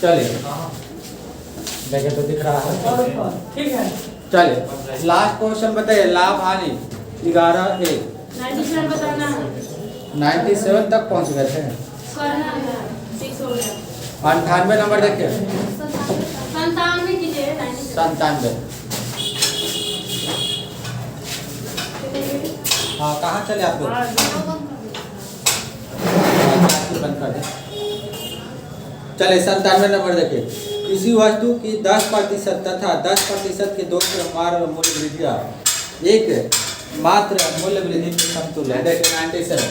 चलिए देखे तो दिख रहा है, ठीक है। चलिए लास्ट क्वेश्चन बताइए। लाभ हानि 11 एक 97 बताना है। 97 तक पहुंच गए थे। करना है 6 हो गया। 98 नंबर देखिए। 97 कीजिए 97। 97। हाँ कहाँ चले आप लोग? बंद कर दे। चले 97 नंबर देखिए। किसी वस्तु की 10% तथा 10% के दो क्रमवार मूल्य वृद्धियाँ एक मात्र मूल्य वृद्धि के समतुल्य है। देखिए 97।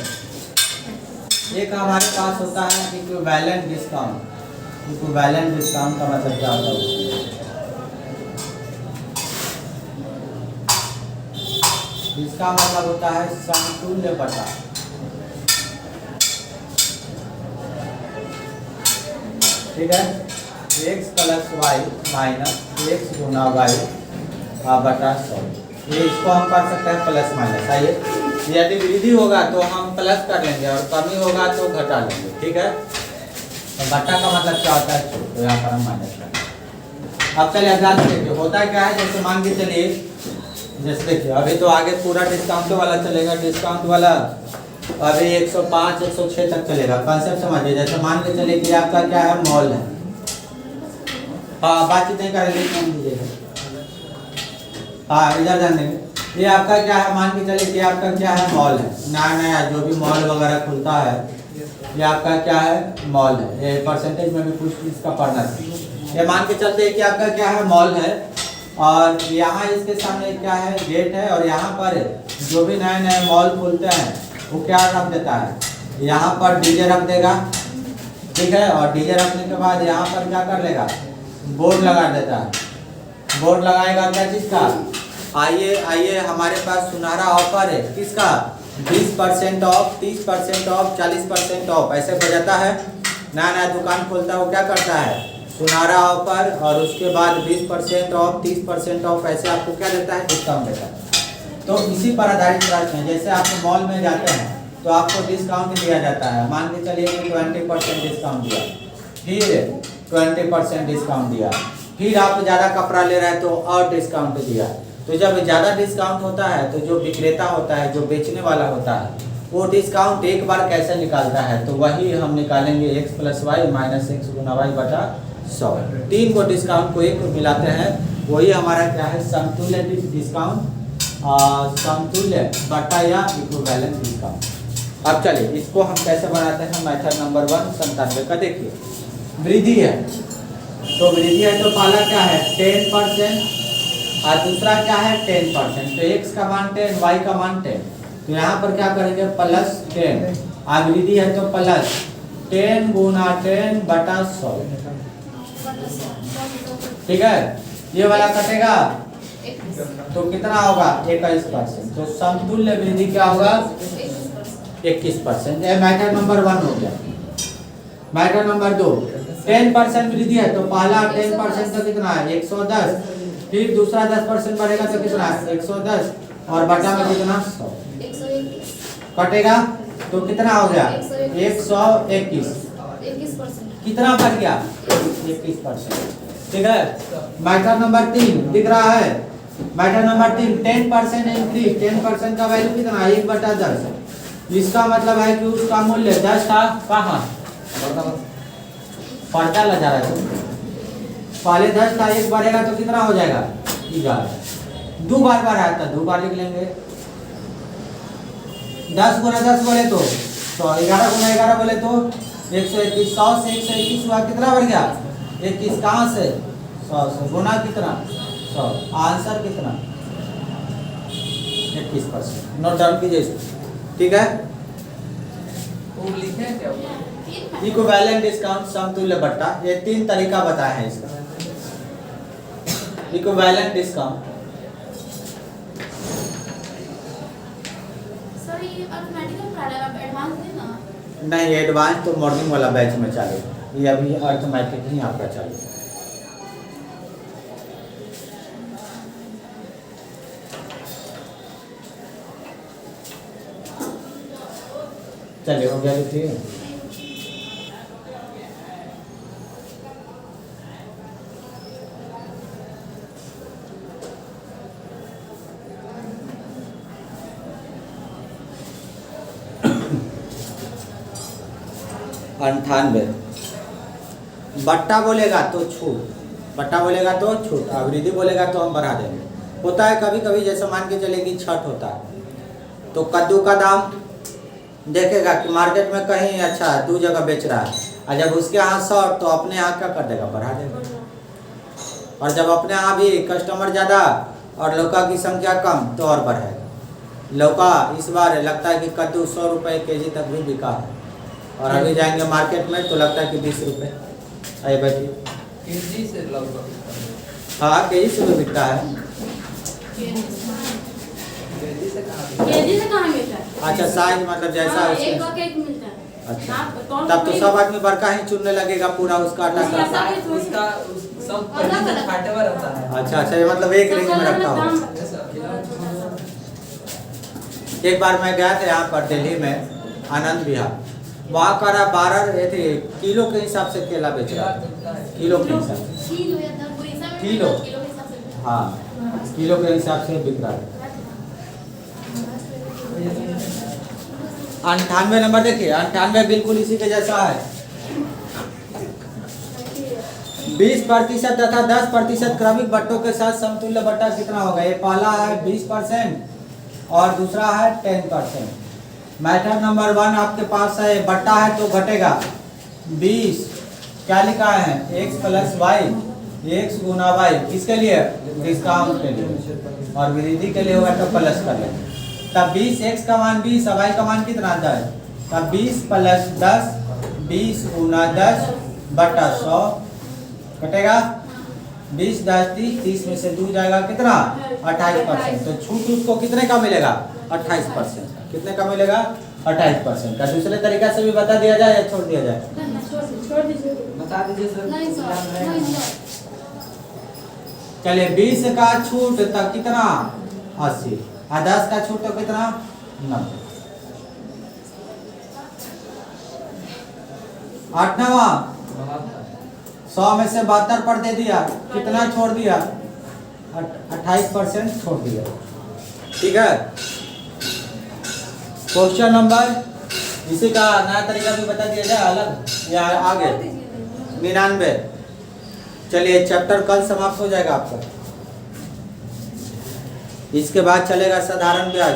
एक हमारे पास होता है इक्विवेलेंट डिस्काउंट। इक्विवेलेंट डिस्काउंट का मतलब क्या होता है? इसका मतलब होता है समतुल्य बटा। ठीक है, x plus Y minus X गुना वाई बटा 100। ये इसको हम कर सकते हैं प्लस माइनस। आइए, यदि वृद्धि होगा तो हम प्लस कर लेंगे और कमी होगा तो घटा लेंगे। ठीक है, तो बटा का मतलब क्या होता है? तो यहाँ पर हम माइनस करेंगे। अब चलिए अभ्यास देखिए होता क्या है। जैसे मान के चलिए, जैसे देखिए अभी तो आगे पूरा डिस्काउंट वाला चलेगा। डिस्काउंट वाला अभी 105 106 तक चलेगा। कॉन्सेप्ट समझिए। जैसे मान के चलिए कि आपका क्या है, मॉल है। हाँ बातचीत नहीं करेंगे, हाँ इधर जान देंगे। ये आपका क्या है, मान के चलिए कि आपका क्या है, मॉल है। नया नया जो भी मॉल वगैरह खुलता है, ये आपका क्या है, मॉल है। ये परसेंटेज में भी कुछ इसका पढ़ना चाहिए। ये मान के चलते हैं कि आपका क्या है, मॉल है और यहाँ इसके सामने क्या है, गेट है। और यहाँ पर जो भी नए नए मॉल खुलते हैं वो क्या रख देता है, यहाँ पर डीजे रख देगा। ठीक है, और डीजे रखने के बाद यहाँ पर क्या कर लेगा, बोर्ड लगा देता है। बोर्ड लगाएगा क्या चीज़ का, आइए आइए हमारे पास सुनहरा ऑफर है। किसका? 20% ऑफ, 30% ऑफ, 40% ऑफ, ऐसे बजाता है। नया नया दुकान खोलता है वो क्या करता है, सुनहरा ऑफर और उसके बाद 20% ऑफ, 30% ऑफ, ऐसे आपको क्या देता है, डिस्काउंट देता है। तो इसी पर आधारित प्राइस में जैसे आप मॉल में जाते हैं तो आपको डिस्काउंट दिया जाता है। मान के चलिए कि 20% डिस्काउंट दिया, फिर 20% डिस्काउंट दिया, फिर आप ज़्यादा कपड़ा ले रहे हैं तो और डिस्काउंट दिया। तो जब ज़्यादा डिस्काउंट होता है तो जो विक्रेता होता है, जो बेचने वाला होता है, वो डिस्काउंट एक बार कैसे निकालता है, तो वही हम निकालेंगे x plus Y minus X गुना वाई बटा 100। तीन को डिस्काउंट को एक को मिलाते हैं, वही हमारा क्या है, समतुल्य डिस्काउंट, समतुल्य बटा या इक्विवेलेंट डिस्काउंट। अब चलिए इसको हम कैसे बनाते हैं। मेथड नंबर 1 97 का देखिए। वृद्धि है तो वृद्धि है तो पहला क्या है 10% और दूसरा क्या है 10%। तो x का मान 10, y का मान 10। तो यहाँ पर क्या करेंगे प्लस 10। अब वृद्धि है तो प्लस 10 गुना 10 बटा 100। ठीक है, ये वाला कटेगा तो कितना होगा 21%। तो समतुल्य वृद्धि क्या होगा 21%। ये मैटर नंबर 1 हो गया। मैटर नंबर 2 10% वृद्धि है तो पहला 10% तो कितना है 110, फिर दूसरा 10% बढ़ेगा तो कितना है 110 और बटा में कितना 100 कटेगा तो कितना हो गया 121। कितना बढ़ गया 21%। ठीक है, मैटर नंबर 3 दिख रहा है। मैटर नंबर 3 10% इंक्रीज, 10% का वैल्यू कितना 1/10। इसका मतलब है कि उसका मूल्य 10 था। कहाँ पर्दा लगा रहा है, पहले 10 था, 1 बढ़ेगा तो कितना हो जाएगा 11। 2 बार बार आया था, 2 बार लिख लेंगे। 10 गुना 10 बोले तो 100, 11 गुना 11 बोले तो 121। 100 से 121 हुआ, कितना बढ़ गया 21। कहाँ से 100 से, गुना कितना 100, आंसर कितना 21%। नोट डाउन कीजिए। ठीक है, वो लिखे क्या इक्विवेलेंट डिस्काउंट समतुल्य बट्टा, ये 3 तरीका बताया है इसका। इक्विवेलेंट डिस्काउंट सर ये अर्थमेटिकल पढ़ा है, अब एडवांस नहीं ना? नहीं, एडवांस तो मॉर्निंग वाला बैच में चालू, ये अभी अर्थमेटिक ही आपका चालू। चलिए हो गया। लिखिए 98। बट्टा बोलेगा तो छूट, बट्टा बोलेगा तो छूट, अवृद्धि बोलेगा तो हम बढ़ा देंगे। होता है कभी कभी, जैसे मान के चले कि छठ होता है तो कद्दू का दाम देखेगा कि मार्केट में कहीं अच्छा है, 2 जगह बेच रहा है, और जब उसके यहाँ शॉर्ट तो अपने यहाँ क्या कर देगा, बढ़ा देगा। और जब अपने यहाँ भी कस्टमर ज़्यादा और लौका की संख्या कम तो और बढ़ाएगा। लौका इस बार लगता है कि कद्दू 100 रुपये केजी तक भी बिका है, और अभी जाएंगे मार्केट में तो लगता है कि 20 रुपये। आइए बैठिए। केजी से लगभग, हाँ केजी से भी बिकता है। केजी से केजी से कहाँ मिलता है? अच्छा साइज मतलब जैसा हाँ, उसमें- एक का केक मिलता है। अच्छा हाँ, कौन तब तो सा सब आदमी बड़का ही चुनने लगेगा पूरा उसका आटा उसका का। सब- उसका सब पहले से फाटे हुआ रहता है। अच्छा अच्छा, ये मतलब एक रेंज में रखा हुआ। एक बार मैं गया था यहाँ पर दिल्ली में आनंद विहार, वहाँ का 12 ये थे किलो के हिसाब से केला बेच रहा था, किलो के हिसाब से। किलो या दर कोई हिसाब में किलो। किलो के हिसाब से। हाँ किलो के हिसाब से बिक रहा है। 98 नंबर देखिए, 98 बिल्कुल इसी के जैसा है। 20% तथा 10% क्रमिक बट्टों के साथ समतुल्य बट्टा कितना होगा? ये पहला है 20% और दूसरा है 10%। मैथड नंबर 1 आपके पास है, बट्टा है तो घटेगा 20, क्या लिखा है x + y, x गुना y, किसके लिए? डिस्काउंट के लिए, और वृद्धि के लिए होगा तो प्लस कर लेंगे। तब 20x का मान 20, y का मान कितना आता है? तब 20 + 10, 20 गुना 10 बटा 100 कटेगा। 20 10 30 में से 2 जाएगा कितना? 28%। तो छूट उसको कितने का मिलेगा? 28%। कितने का मिलेगा? 28% का। दूसरे तरीका से भी बता दिया जाए या छोड़ दिया जाए? छोड़ दीजिए। बता दीजिए सर। नहीं सर, नहीं सर। चलिए 20 का छूट तक कितना? 80, और 10 का छूट तो कितना? 90। 8वां 100 में से 72 पर दे दिया, कितना छोड़ दिया? 28% छोड़ दिया। ठीक है। क्वेश्चन नंबर, इसी का नया तरीका भी बता दिया जाए अलग या आगे? 99। चलिए चैप्टर कल समाप्त हो जाएगा आपका। इसके बाद चलेगा साधारण ब्याज,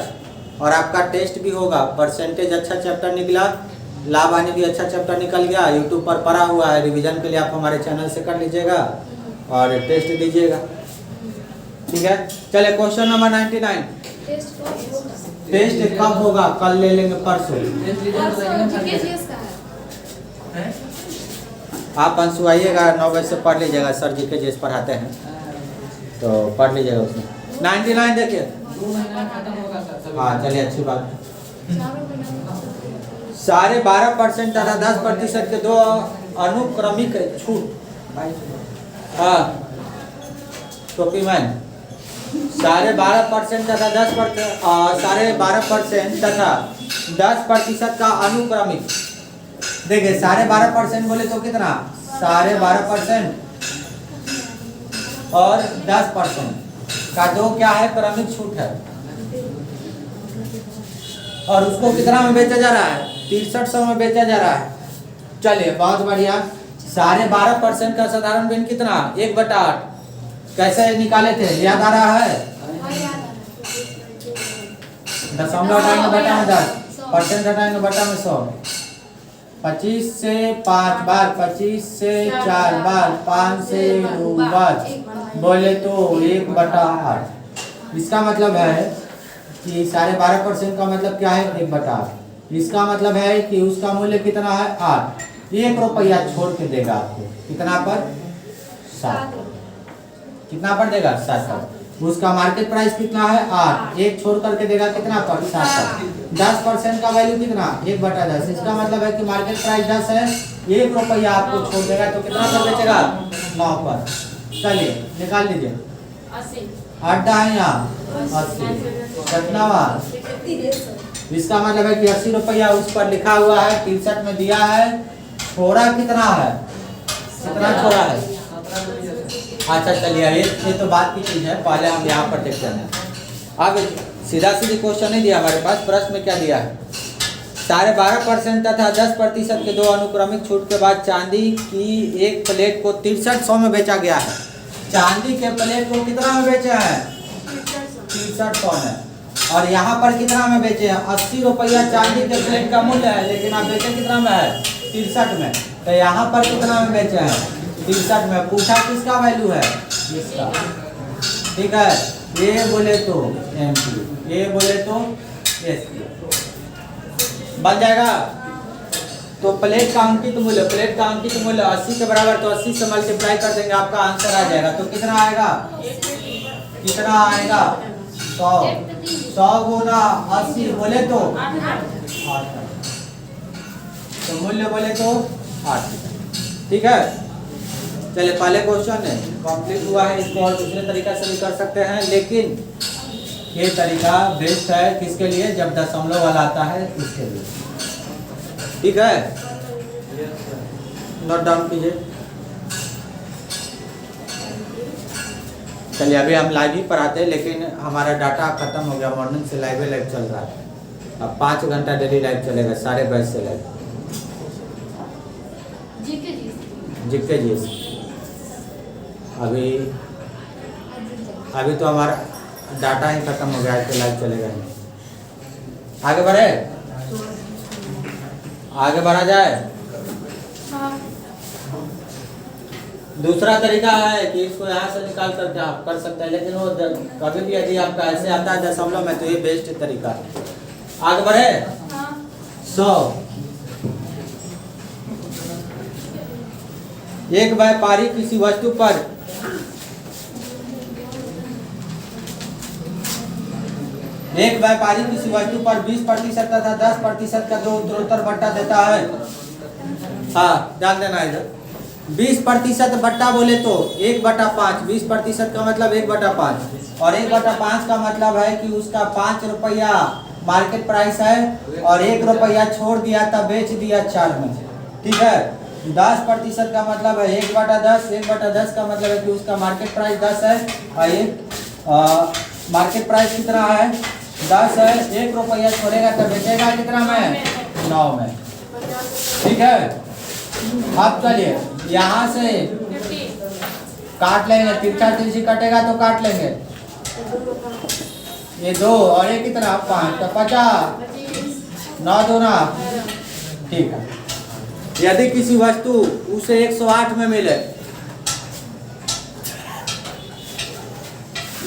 और आपका टेस्ट भी होगा। परसेंटेज अच्छा चैप्टर निकला, लाभ हानि भी अच्छा चैप्टर निकल गया, यूट्यूब पर पड़ा हुआ है, रिवीजन के लिए आप हमारे चैनल से कर लीजिएगा और टेस्ट दीजिएगा। ठीक है। चलिए क्वेश्चन नंबर 99। टेस्ट कब होगा? कल ले लेंगे, परसों। आप अंशु आइएगा 9 बजे से पढ़ लीजिएगा, सर जी के जेस पढ़ाते हैं तो पढ़ लीजिएगा उसमें। 99 देखिए। 2 महीना खत्म होगा सर। हाँ चलिए अच्छी बात। 12.5% तथा 10% के दो अनुक्रमिक छूट। हाँ टोपी मैन 12.5% तथा 12.5% तथा 10% का अनुक्रमिक। देखिए 12.5% बोले तो कितना? 12.5% और 10% का दो क्या है? क्रमिक छूट है। और उसको कितना में बेचा जा रहा है? 6300 में बेचा जा रहा है। चलिए बहुत बढ़िया। 12.5% का साधारण भिन्न कितना? 1/8। कैसे निकाले थे? याद आ रहा है? दशमलव हटाएंगे बटा में 10, परसेंट हटाएंगे बटा में 100। 25 से 5 बार, 25 से 4 बार, 5 से 2 बार, बोले तो 1/8। इसका मतलब है कि 12.5% का मतलब क्या है? 1/8। इसका मतलब है कि उसका मूल्य कितना है? 8। 1 रुपया छोड़ के देगा आपको कितना पर? 7। कितना पर देगा? 7 पर। उसका मार्केट प्राइस कितना है? 8। 1 छोड़ करके देगा कितना पर? 7 पर। 10% का वैल्यू कितना? 1/10। इसका मतलब है कि मार्केट प्राइस 10 है, 1 रुपया आपको छोड़ देगा तो कितना पर बेचेगा? 9 पर। चलिए निकाल लीजिए। 80। 8 है यहाँ 80। कितना हुआ? इसका मतलब है कि 80 रुपया उस पर लिखा हुआ है, 63 में दिया है, छोड़ा कितना है? कितना छोड़ा है? अच्छा चलिए ये तो बात की चीज है, पहले हम यहाँ पर देखते हैं। अब सीधा सीधी क्वेश्चन नहीं दिया हमारे पास, प्रश्न में क्या दिया है? 12.5% तथा 10% के दो अनुक्रमिक छूट के बाद चांदी की एक प्लेट को 6300 में बेचा गया है। चांदी के प्लेट को कितना में बेचा है? 6300 में। और यहाँ पर कितना में बेचे हैं? 80 रुपया चांदी के प्लेट का मूल्य है, लेकिन आप बेचे कितना में है? 63 में। तो यहाँ पर कितना में बेचे हैं? 63 में। पूछा किसका वैल्यू है? इसका। ठीक है, ये बोले तो MP, ये बोले तो SP बन जाएगा। तो प्लेट का अंकित मूल्य, प्लेट का अंकित मूल्य 80 के बराबर, तो 80 से मल्टीप्लाई कर देंगे, आपका आंसर आ जाएगा। तो कितना आएगा? कितना आएगा? 100 गुना 80 बोले तो 8। तो मूल्य बोले तो 8। ठीक है, चलिए पहले क्वेश्चन है कंप्लीट हुआ है। इसको और दूसरे तरीका से भी कर सकते हैं, लेकिन ये तरीका बेस्ट है किसके लिए? जब दशमलव वाला आता है इसके लिए। ठीक है, नोट डाउन कीजिए। चलिए अभी हम लाइव ही पढ़ाते हैं, लेकिन हमारा डाटा खत्म हो गया। मॉर्निंग से लाइव चल रहा है। अब 5 घंटा डेली लाइव चलेगा, साढ़े 12 से लाइव। जीके जी अभी तो हमारा डाटा ही खत्म हो गया है, तो लाइव चलेगा नहीं। आगे बढ़े, आगे बढ़ा जाए। दूसरा तरीका है कि इसको यहाँ से निकाल करके आप कर सकते हैं, लेकिन वो कभी भी यदि आपका ऐसे आता है दशमलव में, तो ये बेस्ट तरीका है। आगे बढ़े। 100 एक व्यापारी किसी वस्तु पर एक व्यापारी किसी वस्तु पर 20% तथा 10% का दो उत्तरोत्तर बट्टा देता है। हाँ, ध्यान देना इधर। 20% बट्टा बोले तो 1/5। 20% का मतलब 1/5, और 1/5 का मतलब है कि उसका 5 रुपया मार्केट प्राइस है और 1 रुपया छोड़ दिया था, बेच दिया 4 में। ठीक है, 10% का मतलब है 1/10। 1/10 का मतलब है कि उसका मार्केट प्राइस 10 है और ये मार्केट प्राइस कितना है? 10 है। 1 रुपया छोड़ेगा तो बेचेगा कितना में? 9 में। ठीक है, अब चलिए यहाँ से काट लेंगे, तिरछा तिरछी कटेगा तो काट लेंगे। ये 2 और ये कितना? 5, तो 50। 9 दूना। ठीक है, यदि किसी वस्तु उसे 108 में मिले,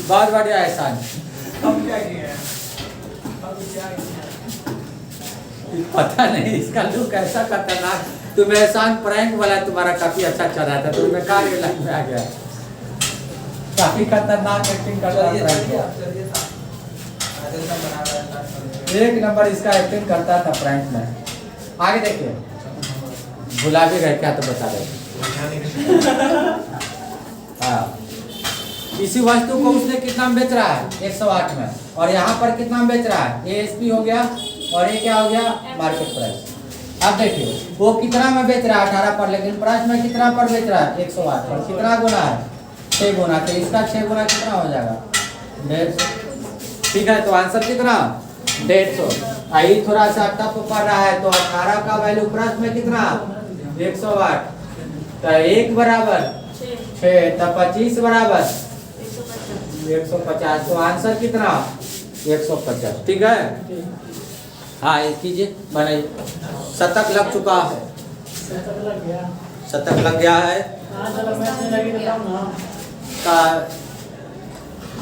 बहुत बढ़िया एहसान। पता नहीं इसका लुक ऐसा खतरनाक। तुम्हें एहसान प्रैंक वाला तुम्हारा काफी अच्छा चल रहा था, तुम्हें कार्य लाइन में आ गया। काफी खतरनाक एक्टिंग करता है। एक नंबर इसका एक्टिंग करता था प्रैंक में। आगे देखिए, भुला भी गए क्या तो बता रहे। हाँ, इसी वस्तु को उसने कितना में बेच रहा है? 108 में। और यहाँ पर कितना में बेच रहा है? ASP हो गया और ये क्या हो गया? Market price. अब देखिए वो कितना में बेच रहा है? 18 पर, लेकिन प्राइस में कितना पर बेच रहा है? 108 पर। कितना गुना है? 6 गुना। तो इसका 6 गुना कितना हो जाएगा? 150। ठीक है, तो आंसर कितना? 150। आई थोड़ा सा टफ पड़ रहा है, तो 18 का वैल्यू प्राइस में कितना? 108। तो 1 बराबर 6, तो 25 बराबर 150। तो आंसर कितना? 150। ठीक है, हाँ ये कीजिए, बनाइए। शतक लग चुका है। शतक लग गया है।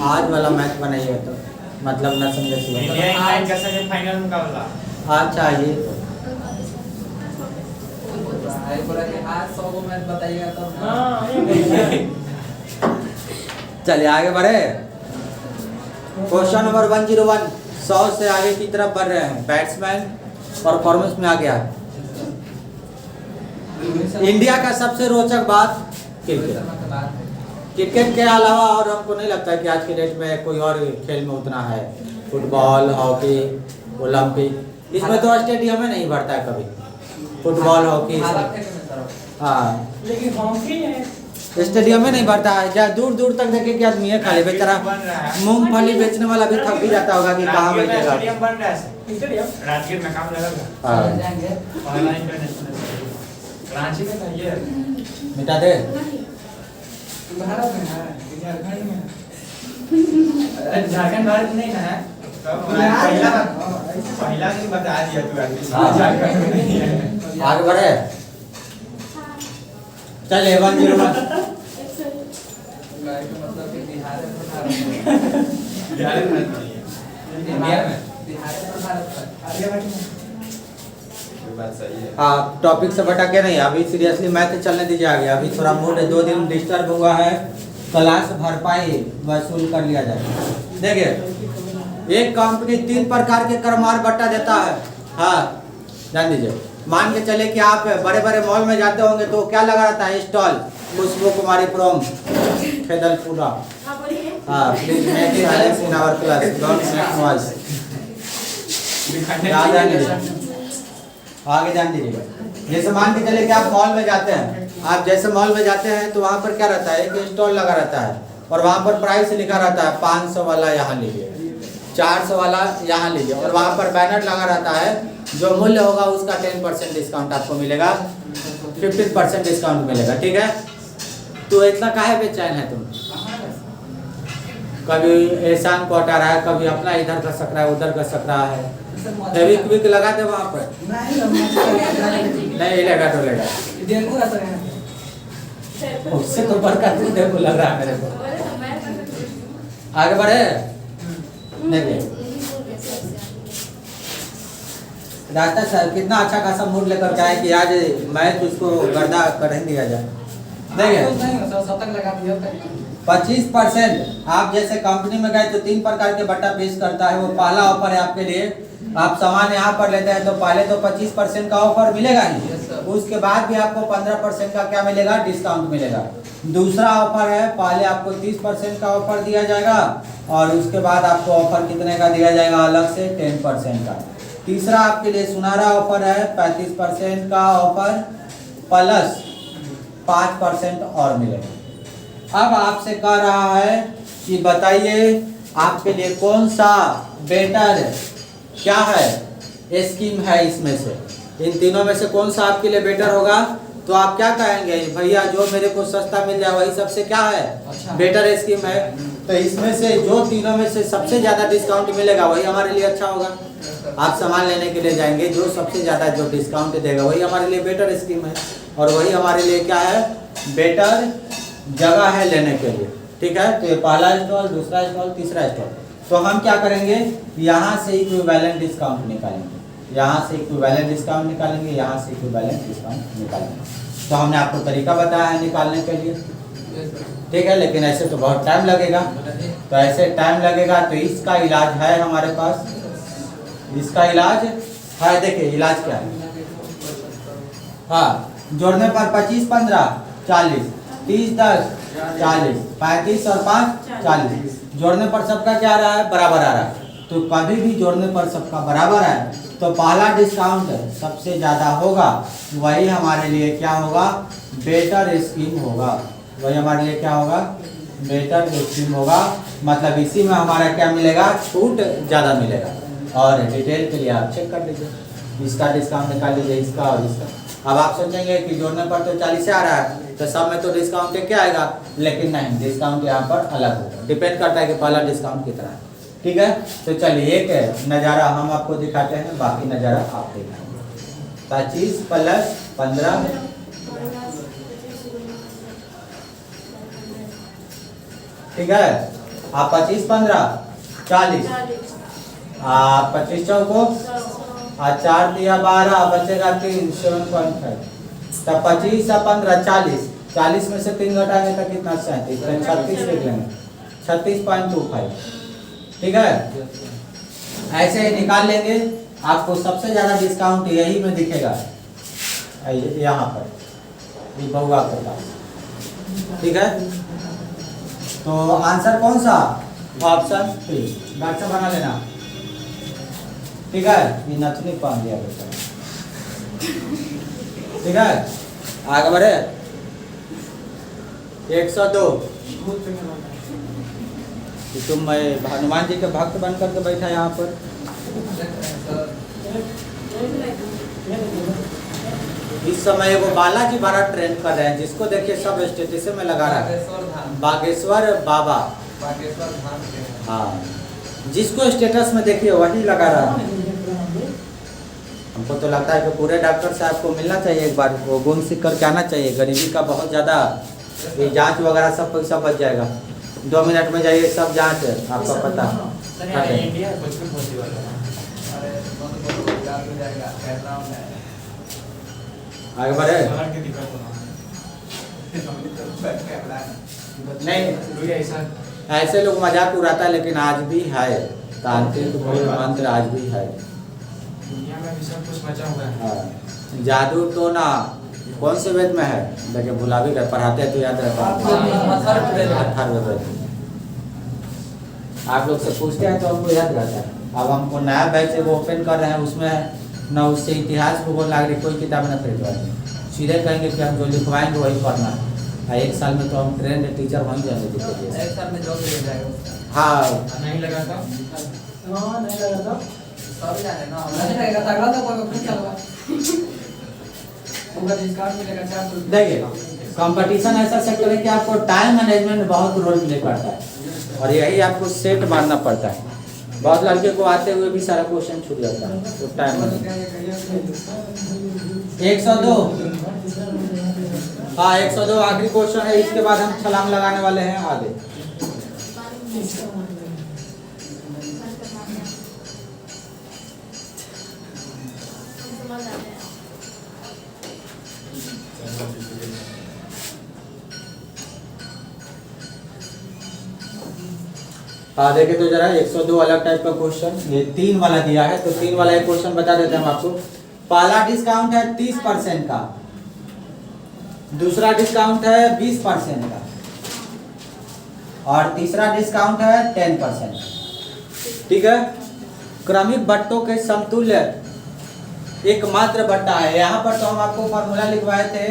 आज वाला मैच बनाइए, तो मतलब ना समझे। फाइनल मुकाबला अच्छा, ये आज 100 को मैच बताइएगा तब। चलिए आगे बढ़े। Question number 101। 100 से आगे की तरफ बढ़ रहे हैं। बैट्समैन परफॉर्मेंस में आ गया। इंडिया का सबसे रोचक बात क्रिकेट। क्रिकेट के अलावा और हमको नहीं लगता है कि आज के डेट में कोई और खेल में उतना है। फुटबॉल, हॉकी, ओलंपिक, इसमें तो स्टेडियम में नहीं भरता है कभी। फुटबॉल, हॉकी, हाँ, लेकिन हॉकी है। स्टेडियम में नहीं भरता है, जहाँ दूर दूर तक देखे कि आदमी है खाली बेचारा मूंगफली बेचने वाला भी थक भी जाता होगा कि कहाँ राजगीर में बैठेगा। स्टेडियम बन रहा है। स्टेडियम राजगीर में काम लगेगा। हाँ। चले जाएंगे। पहला इंटरनेशनल स्टेडियम। रांची में था ये। मिटा दे। भारत में है कि झारखंड में है? झारखंड भारत नहीं ना है। पहला दिन बता दिया तू अभी। हाँ। झारखंड में नहीं है। आगे बढ़े। चल 101। गाय का मतलब कि बिहार में भारत में। बिहार में नहीं है। इंडिया में। बिहार में भारत में। आगे बढ़िए। ये बात सही है। आप टॉपिक से भटके नहीं, अभी सीरियसली मैथ चलने दीजिए आगे। अभी थोड़ा मूड 2 दिन डिस्टर्ब हुआ है, क्लास भरपाई वसूल कर लिया जाए। देखिए, एक कंपनी 3 प्रकार के क्रमार बट्टा देता है। हाँ, जान दीजिए। मान के चले कि आप बड़े बड़े मॉल में जाते होंगे तो क्या लगा रहता है? स्टॉल। खुशबू कुमारी फ्रॉम खेदलपुरा। हाँ बोलिए। हाँ, please make silence in our class, don't make noise. याद है नहीं? आगे जान दीजिएगा। जैसे मान के चले कि आप मॉल में जाते हैं, आप जैसे मॉल में जाते हैं तो वहाँ पर क्या रहता है? एक स्टॉल लगा रहता है और वहाँ पर प्राइस लिखा रहता है 500 वाला यहाँ लीजिए, 400 वाला यहाँ लीजिए, और वहाँ पर बैनर लगा रहता है जो मूल्य होगा उसका 10% डिस्काउंट आपको मिलेगा, 15% डिस्काउंट मिलेगा। ठीक है, तो इतना काहे बेचैन है तुम? कभी एहसान को हटा रहा है, कभी अपना इधर का सक रहा है, उधर का सक रहा है। फेविक विक लगा दे वहाँ पर। नहीं लगा तो लगा। डेंगू का सर है। उससे तो बड़का दूध है, वो लग रहा है मेरे को। बोले तो मैं कर सकती हूँ। आगे बढ़े। देखिए रास्ता सर कितना अच्छा खासा मूड लेकर के आए कि आज मैच उसको गर्दा कर ही दिया जाए। देखिए नहीं हो सर, शतक लगा दिया तक। 25%। आप जैसे कंपनी में गए तो 3 प्रकार के बट्टा पेश करता है। वो पहला ऑफर है आपके लिए, आप सामान यहाँ पर लेते हैं तो पहले तो 25% का ऑफर मिलेगा ही, Yes, sir. उसके बाद भी आपको 15% का क्या मिलेगा? डिस्काउंट मिलेगा। दूसरा ऑफर है, पहले आपको 30% का ऑफर दिया जाएगा और उसके बाद आपको ऑफर कितने का दिया जाएगा? अलग से 10% का। तीसरा आपके लिए सुनहरा ऑफर है, 35% का ऑफर प्लस 5% और मिलेगा। अब आपसे कह रहा है कि बताइए आपके लिए कौन सा बेटर क्या है स्कीम है इसमें से, इन तीनों में से कौन सा आपके लिए बेटर होगा? तो आप क्या कहेंगे? भैया जो मेरे को सस्ता मिल जाए वही सबसे क्या है? अच्छा। बेटर स्कीम है। तो इसमें से जो तीनों में से सबसे ज्यादा डिस्काउंट मिलेगा वही हमारे लिए अच्छा होगा। आप सामान लेने के लिए जाएंगे, जो सबसे ज्यादा जो डिस्काउंट देगा वही हमारे लिए बेटर स्कीम है, और वही हमारे लिए क्या है? बेटर जगह है लेने के लिए। ठीक है, तो ये पहला स्टॉल, दूसरा स्टॉल, तीसरा स्टॉल। तो हम क्या करेंगे? यहाँ से इक्विवेलेंट डिस्काउंट निकालेंगे, यहाँ से इक्विवेलेंट डिस्काउंट निकालेंगे, यहाँ से इक्विवेलेंट डिस्काउंट निकालेंगे। तो हमने आपको तरीका बताया है निकालने के लिए। ठीक है, लेकिन ऐसे तो बहुत टाइम लगेगा। तो ऐसे टाइम लगेगा तो इसका इलाज है हमारे पास, इसका इलाज है। देखिए इलाज क्या है? हाँ, जोड़ने पर 25 15 40, 30 10 40, 35 और 5 40। जोड़ने पर सबका क्या आ रहा है? बराबर आ रहा है। तो कभी भी जोड़ने पर सबका बराबर है तो पहला डिस्काउंट सबसे ज़्यादा होगा, वही हमारे लिए क्या होगा? बेटर स्कीम होगा। वही हमारे लिए क्या होगा? बेटर स्कीम होगा। मतलब इसी में हमारा क्या मिलेगा? छूट ज़्यादा मिलेगा। और डिटेल के लिए आप चेक कर लीजिए, इसका डिस्काउंट निकाल लीजिए, इसका और इसका। अब आप सोचेंगे कि जोड़ने पर तो 40 से आ रहा है तो सब में तो डिस्काउंट क्या आएगा? लेकिन नहीं, डिस्काउंट यहाँ पर अलग होगा, डिपेंड करता है कि पहला डिस्काउंट कितना है। ठीक है, तो चलिए एक नज़ारा हम आपको दिखाते हैं, बाकी नज़ारा आप दिखाएंगे। 25 प्लस 15 ठीक है। आप 25 15 40, 25 चौको और 4 दिया 12, बचेगा 3 7.5। तब 25 और 15 40, 40 में से 3 घटाएंगे तो कितना? 37। तो 36 लिख लेंगे, 36.25। ठीक है, ऐसे ही निकाल लेंगे। आपको सबसे ज्यादा डिस्काउंट यही में दिखेगा, यहाँ पर बउआ के पास। ठीक है, तो आंसर कौन सा? ऑप्शन 3। बैठ से बना लेना। ठीक है, ये नथनी पहन दिया बेटा। ठीक है, आगे बढ़े। 102। कि तुम मैं हनुमान जी के भक्त बन करके बैठा यहाँ पर। इस समय वो बालाजी बड़ा ट्रेंड कर रहे हैं, जिसको देखिए सब स्टेटस में लगा रहा है। बागेश्वर धाम। बागेश्वर बाबा, बागेश्वर धाम के हैं। हाँ, जिसको स्टेटस में देखिए वही लगा रहा है। हमको तो लगता है कि पूरे डॉक्टर साहब को मिलना चाहिए एक बार, वो घूम सीख करके आना चाहिए। गरीबी का बहुत ज़्यादा ये जांच वगैरह सब पैसा बच जाएगा। 2 मिनट में जाइए, सब जांच है आपका पता। इंडिया बिल्कुल पॉसिबल है। अरे बहुत रोजगार हो जाएगा बैकग्राउंड है। आगे बढ़े। शहर की दिक्कत होना नहीं, रुई ऐसा ऐसे लोग मजाक उड़ाता है, लेकिन आज भी है तांत्रिक मूल मंत्र, आज भी है। दुनिया में भी सब कुछ बचा हुआ है। हाँ, जादू तो ना कौन से वेद में है, लेकिन भुला भी गए, पढ़ाते हैं तो याद रहता है। अथर्ववेद। आप लोग से पूछते हैं तो हमको याद रहता है। अब हमको नया बैच वो ओपन कर रहे हैं, उसमें न उससे इतिहास भूगोल नागरिक कोई किताब न खरीदवाएंगे, सीधे कहेंगे कि हम जो लिखवाएंगे वही पढ़ना है। 1 साल में तो हम ट्रेंड टीचर वहीं जाने देते। 1 साल में जॉब मिल जाएगा। हाँ, नहीं लगा था। नहीं लगा तो सब जाने ना, नहीं लगेगा तगड़ा तो कोई कुछ चलवा पूरा डिस्काउंट मिलेगा 400 रुपये। देखिए कंपटीशन ऐसा सेक्टर है कि आपको टाइम मैनेजमेंट बहुत रोल प्ले करता है, और यही आपको सेट मारना पड़ता है। बहुत लड़के को आते हुए भी सारा क्वेश्चन छूट जाता है, तो टाइम 102। हाँ, 102 आखिरी क्वेश्चन है, इसके बाद हम छलांग लगाने वाले हैं आगे। हाँ, देखे तो जरा 102 अलग टाइप का क्वेश्चन, ये 3 वाला दिया है, तो 3 वाला एक क्वेश्चन बता देते हैं हम आपको। पहला डिस्काउंट है 30% का, दूसरा डिस्काउंट है 20% का, और तीसरा डिस्काउंट है 10%। ठीक है, क्रमिक बट्टों के समतुल्य एक मात्र बट्टा है। यहाँ पर तो हम आपको फॉर्मूला लिखवाए थे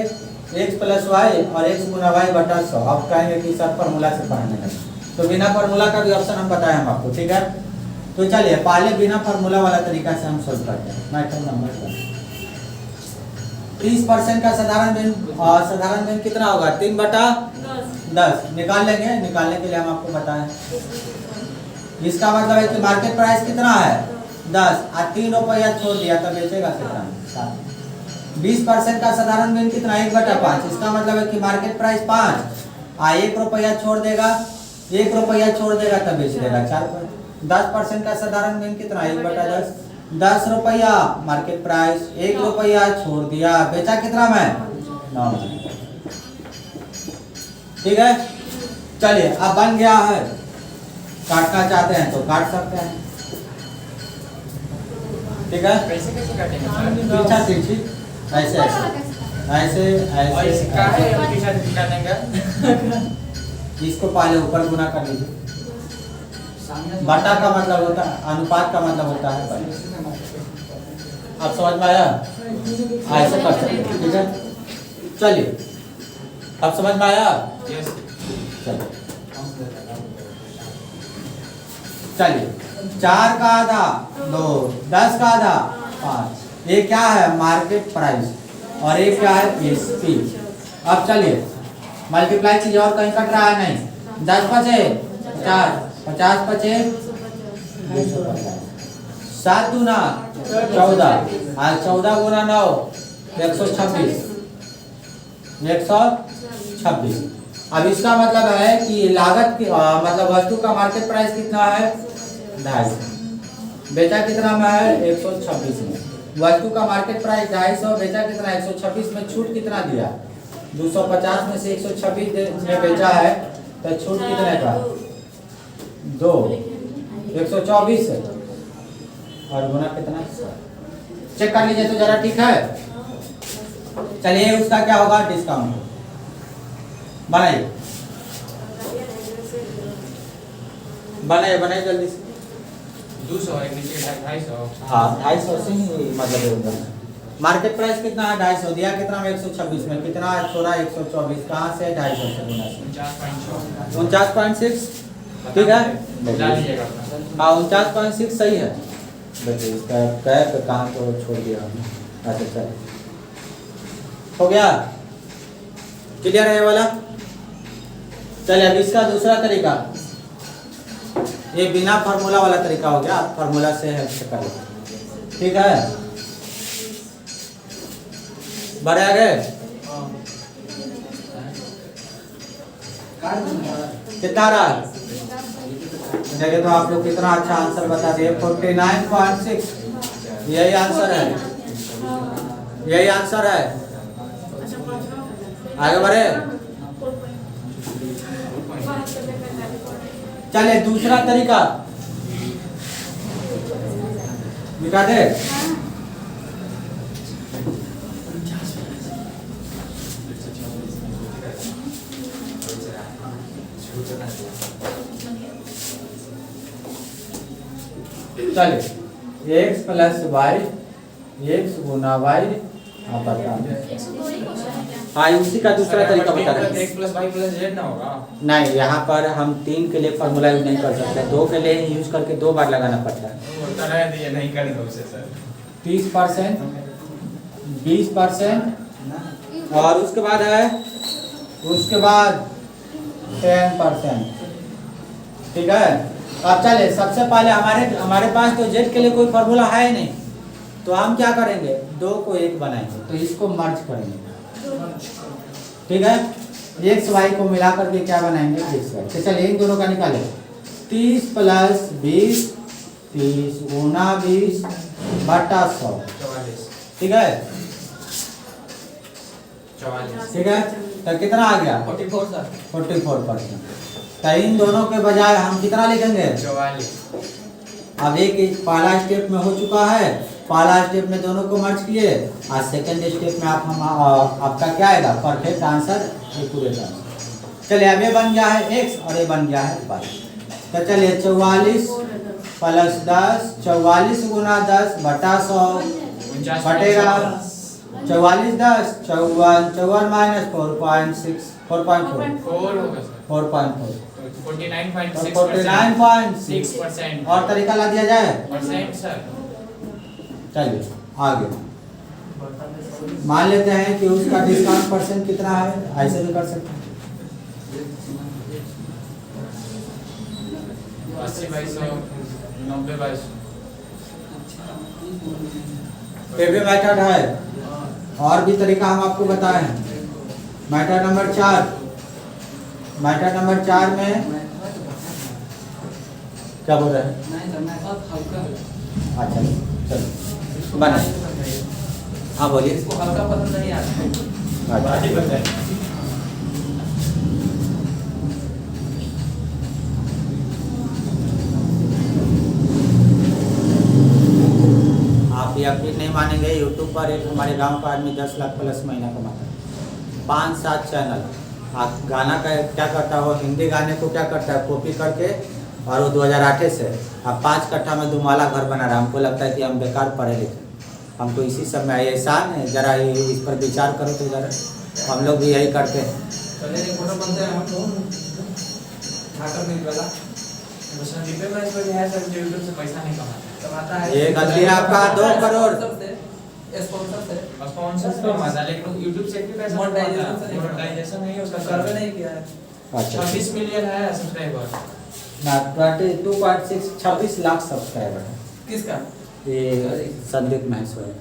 x + y और x × y/100। अब कहेंगे कि सर फॉर्मूला से पढ़ाने लगे, तो बिना फार्मूला का भी ऑप्शन हम बताएं हम आपको। ठीक है, तो चलिए पहले बिना फार्मूला वाला तरीका से हम सोल्व करते हैं। मैथड नंबर 30% का साधारण भिन्न कितना होगा? 3/10 निकाल लेंगे। निकालने के लिए हम आपको बताएं, इसका मतलब है कि मार्केट प्राइस कितना है 10 और 3 रुपया छोड़ दिया तो बेचेगा कितना? 7। 20% का साधारण भिन्न कितना? 1/5। इसका मतलब है कि मार्केट प्राइस 5 और 1 रुपया छोड़ देगा, 1 रुपया छोड़ देगा तब बेच देगा 4 पर। 10% का साधारण भिन्न कितना? 1/10। 10 रुपया मार्केट प्राइस, 1 रुपया छोड़ दिया, बेचा कितना में? 9। ठीक है, चलिए अब बन गया है। काटना चाहते हैं तो काट सकते हैं। ठीक है, कैसे कैसे काटेंगे? पीछा तिरछी ऐसे ऐसे और ऐसे इसका है ऐसे। पीछा काटने का। इसको पहले ऊपर गुना कर लीजिए। बटा का मतलब होता है, अनुपात का मतलब होता है बटा। आप समझ में आया? ऐसे कर सकते हैं। ठीक है, चलिए अब समझ में आया? यस। चलिए 4 का आधा 2, 10 का आधा 5। ये क्या है? मार्केट प्राइस, और ये क्या है? एसपी। अब चलिए मल्टीप्लाई कीजिए, और कहीं कट रहा है नहीं। 10 × 5 = 50, 50 × 5 = 250, 7 × 2 = 14 और 14 × 9 = 126। 126। अब इसका मतलब है कि लागत की मतलब वस्तु का मार्केट प्राइस कितना है? 250। बेचा कितना में है? 126 में। वस्तु का मार्केट प्राइस 250, बेचा कितना? 126 में। छूट कितना दिया? 250 में से 126 में बेचा है तो छूट कितने का? 2। 124 और गुना कितना? चेक कर लीजिए तो जरा। ठीक है, चलिए उसका क्या होगा? डिस्काउंट बनाइए बनाइए जल्दी से। 200 एक नीचे 250। हाँ, 250 से ही मतलब होगा। मार्केट प्राइस कितना है 250 दिया कितना में 126 में कितना है छोड़ा 124 कहाँ से 250 से गुना से 49.6 ठीक है डाल लीजिएगा अपना। हाँ 49.6 सही है। देखिए इसका कैप कहाँ को छोड़ दिया हमने। अच्छा चल हो गया क्लियर है ये वाला। चलिए अब इसका दूसरा तरीका ये बिना फार्मूला वाला तरीका हो गया। आप फार्मूला से हेल्प से कर लो ठीक है। बढ़े आगे कितना रहा देखिए तो आप लोग कितना अच्छा आंसर बता दिए 49.6 यही आंसर है यही आंसर है। आगे बढ़े चलिए दूसरा तरीका मिटा दे। चलिए x प्लस वाई x गुना वाई आप बता हाँ उसी का दूसरा तरीका बता रहे हैं। x plus y plus z ना होगा। नहीं यहाँ पर हम 3 के लिए फार्मूला यूज नहीं कर सकते 2 के लिए यूज करके 2 बार लगाना पड़ता है। होता है ये नहीं करेंगे उसे सर 30% 20% और उसके बाद है उसके बाद 10% ठीक है। अब चले सबसे पहले हमारे पास तो जेड के लिए कोई फार्मूला है ही नहीं तो हम क्या करेंगे 2 को 1 बनाएंगे तो इसको मर्ज करेंगे ठीक है। एक्स वाई को मिला करके क्या बनाएंगे एक्स वाई। तो चलिए इन दोनों का निकालें 30 प्लस 20 30 गुना 20 बटा 100 ठीक है 44 ठीक है। तो कितना आ गया 44 सर 44%। तो इन दोनों के बजाय हम कितना लिखेंगे 44। अब एक पहला स्टेप में हो चुका है। पहला स्टेप में दोनों को मर्ज किए और सेकंड स्टेप में आपका क्या आएगा परफेक्ट आंसर एक्यूरेट आंसर। चलिए अब ये बन गया है x और ये बन गया है y। तो चलिए 44 प्लस 10 44 गुना 10 बटा 100 बटेगा 44 10 54 माइनस 4.6 4.4 4 होगा सर 4.4 49.6% और तरीका ला दिया जाए परसेंट सर। चलिए आगे मान लेते हैं कि उसका डिस्काउंट परसेंट कितना है ऐसे भी कर सकते हैं 80/100 90/100 ये भी मेथड है। और भी तरीका हम आपको बताए हैं। मेथड नंबर 4 में क्या बोल रहे हैं अच्छा चलो बना हाँ बोलिए इसको हल्का पसंद नहीं आता अच्छा। आप यकीन नहीं मानेंगे यूट्यूब पर एक हमारे गांव का आदमी 10 लाख प्लस महीना कमाता है 5-7 चैनल। आप गाना का क्या करता है वो हिंदी गाने को क्या करता है कॉपी करके और वो 2008 से अब 5 कट्ठा में दुमाला घर बना रहा है। हमको लगता है कि हम बेकार पढ़े लिखे हमको इसी सब में एहसान है। जरा इस पर विचार करो तो जरा हम लोग भी यही करते हैं। चलिए एक फोटो बनते हैं हम लोग ढाकर नहीं वाला उसमें डिब्बे में इस पर है सर जो यूट्यूब से पैसा नहीं कमाता है। ये गलती है आपका 2 करोड़ स्पॉन्सर से स्पॉन्सर से मजा लेकिन यूट्यूब से भी पैसा मोनेटाइजेशन नहीं है उसका सर्वे नहीं किया है। अच्छा 26 मिलियन है सब्सक्राइबर ना 22.6 26 लाख सब्सक्राइबर है किसका ये संदीप महेश्वरी